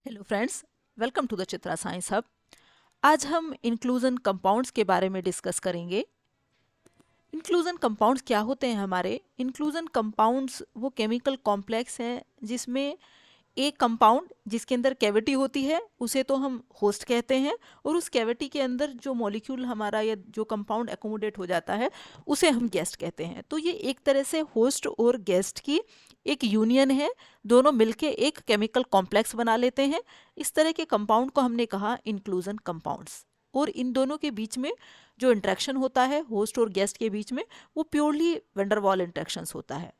Hello friends, welcome to the Chitra science hub. आज हम inclusion compounds के बारे में डिस्कस करेंगे। इंक्लूजन कंपाउंड्स क्या होते हैं? हमारे इंक्लूजन कंपाउंड्स वो केमिकल कॉम्प्लेक्स हैं जिसमें एक कंपाउंड जिसके अंदर कैविटी होती है उसे तो हम होस्ट कहते हैं, और उस कैविटी के अंदर जो मॉलिक्यूल हमारा या जो कंपाउंड एकोमोडेट हो जाता है उसे हम गेस्ट कहते हैं। तो ये एक तरह से होस्ट और गेस्ट की एक यूनियन है, दोनों मिलके एक केमिकल कॉम्प्लेक्स बना लेते हैं। इस तरह के कंपाउंड को हमने कहा इंक्लूजन कंपाउंड्स। और इन दोनों के बीच में जो इंट्रैक्शन होता है होस्ट और गेस्ट के बीच में, वो प्योरली वेंडरवॉल इंट्रैक्शंस होता है।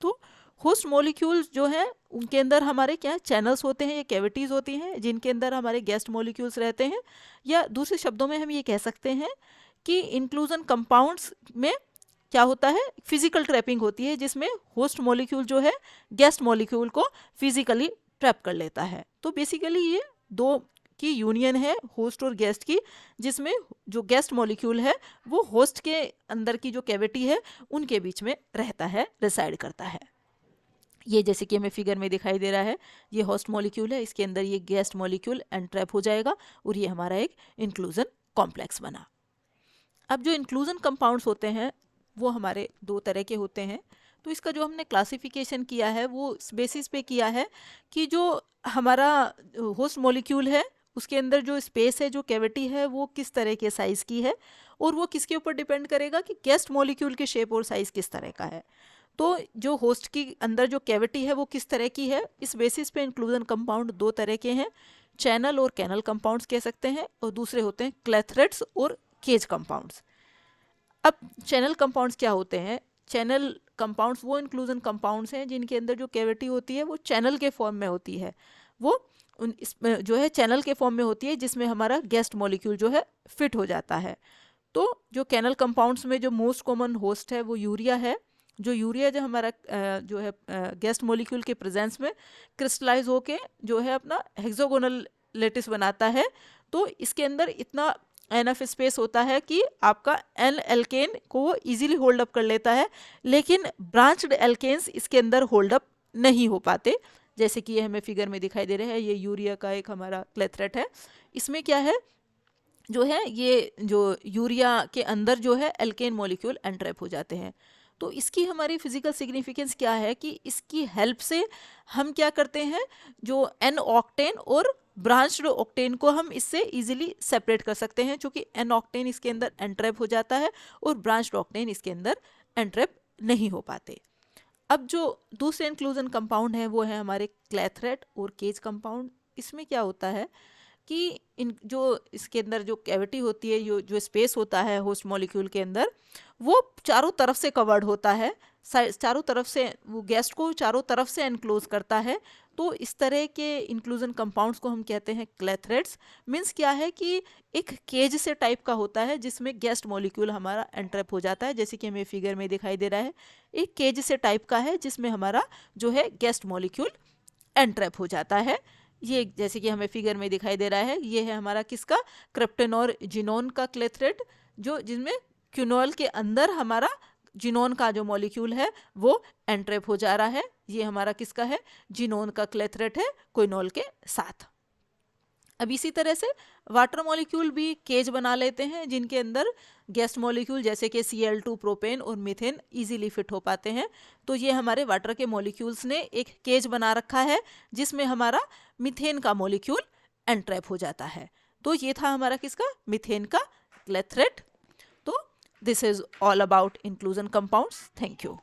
तो होस्ट मॉलिक्यूल्स जो हैं उनके अंदर हमारे क्या चैनल्स होते हैं, ये कैविटीज़ होती हैं जिनके अंदर हमारे गेस्ट मॉलिक्यूल्स रहते हैं। या दूसरे शब्दों में हम ये कह सकते हैं कि इंक्लूजन कंपाउंड्स में क्या होता है, फिजिकल ट्रैपिंग होती है जिसमें होस्ट मॉलिक्यूल जो है गेस्ट मॉलिक्यूल को फिजिकली ट्रैप कर लेता है। तो बेसिकली ये दो की यूनियन है होस्ट और गेस्ट की, जिसमें जो गेस्ट मॉलिक्यूल है वो होस्ट के अंदर की जो कैविटी है उनके बीच में रहता है, रिसाइड करता है। ये जैसे कि हमें फिगर में दिखाई दे रहा है, ये होस्ट मॉलिक्यूल है, इसके अंदर ये गेस्ट मॉलिक्यूल एंट्रैप हो जाएगा और ये हमारा एक इंक्लूजन कॉम्प्लेक्स बना। अब जो इंक्लूजन कंपाउंड्स होते हैं वो हमारे दो तरह के होते हैं। तो इसका जो हमने क्लासिफिकेशन किया है वो इस बेसिस पे किया है कि जो हमारा होस्ट मॉलिक्यूल है उसके अंदर जो स्पेस है, जो कैविटी है, वो किस तरह के साइज़ की है, और वो किसके ऊपर डिपेंड करेगा कि गेस्ट मॉलिक्यूल के शेप और साइज़ किस तरह का है। तो जो होस्ट की अंदर जो कैविटी है वो किस तरह की है, इस बेसिस पे इंक्लूजन कंपाउंड दो तरह के हैं, चैनल और कैनल कंपाउंड्स कह सकते हैं, और दूसरे होते हैं क्लेथरेट्स और केज कंपाउंड्स। अब चैनल कंपाउंड्स क्या होते हैं? चैनल कंपाउंड्स वो इंक्लूजन कंपाउंड्स हैं जिनके अंदर जो कैविटी होती है वो चैनल के फॉर्म में होती है, वो इसमें जो है चैनल के फॉर्म में होती है जिसमें हमारा गेस्ट मॉलिक्यूल जो है फिट हो जाता है। तो जो कैनल कंपाउंड्स में जो मोस्ट कॉमन होस्ट है वो यूरिया है। जो यूरिया जो हमारा जो है गेस्ट मॉलिक्यूल के प्रेजेंस में क्रिस्टलाइज होके जो है अपना हेक्सागोनल लेटिस बनाता है। तो इसके अंदर इतना एनफ स्पेस होता है कि आपका एन एल्केन को वो इजीली होल्ड अप कर लेता है, लेकिन ब्रांच्ड एल्केन्स इसके अंदर होल्ड अप नहीं हो पाते। जैसे कि ये हमें फिगर में दिखाई दे रहा है, ये यूरिया का एक हमारा क्लेथरेट है। इसमें क्या है, जो है ये जो यूरिया के अंदर जो है एल्केन मॉलिक्यूल एंट्रैप हो जाते हैं। तो इसकी हमारी फिजिकल सिग्निफिकेंस क्या है कि इसकी हेल्प से हम क्या करते हैं, जो एन ऑक्टेन और ब्रांच्ड ऑक्टेन को हम इससे इजीली सेपरेट कर सकते हैं, क्योंकि एन ऑक्टेन इसके अंदर एंट्रैप हो जाता है और ब्रांच्ड ऑक्टेन इसके अंदर एंट्रैप नहीं हो पाते। अब जो दूसरे इंक्लूजन कंपाउंड है वो है हमारे क्लेथरेट और केज कंपाउंड। इसमें क्या होता है कि इन जो इसके अंदर जो कैविटी होती है, जो स्पेस होता है होस्ट मॉलिक्यूल के अंदर, वो चारों तरफ से कवर्ड होता है, चारों तरफ से वो गेस्ट को चारों तरफ से एनक्लोज करता है। तो इस तरह के इंक्लूजन कंपाउंड्स को हम कहते हैं क्लेथरेट्स। मीन्स क्या है कि एक केज से टाइप का होता है जिसमें गेस्ट मॉलिक्यूल हमारा एंट्रैप हो जाता है, जैसे कि हमें फिगर में दिखाई दे रहा है, एक केज से टाइप का है जिसमें हमारा जो है गेस्ट मॉलिक्यूल एंट्रैप हो जाता है। ये जैसे कि हमें फिगर में दिखाई दे रहा है, ये है हमारा किसका, क्रिप्टन और जिनोन का क्लेथरेट, जो जिसमें क्यूनोल के अंदर हमारा जिनोन का जो मॉलिक्यूल है वो एंट्रैप हो जा रहा है। ये हमारा किसका है, जिनोन का क्लेथरेट है क्विनोल के साथ। अब इसी तरह से वाटर मॉलिक्यूल भी केज बना लेते हैं जिनके अंदर गेस्ट मॉलिक्यूल जैसे कि Cl2 प्रोपेन और मीथेन इजीली फिट हो पाते हैं। तो ये हमारे वाटर के मॉलिक्यूल्स ने एक केज बना रखा है जिसमें हमारा मीथेन का मॉलिक्यूल एंट्रैप हो जाता है। तो ये था हमारा किसका, मीथेन का क्लेथरेट। तो this is all about inclusion compounds. Thank you.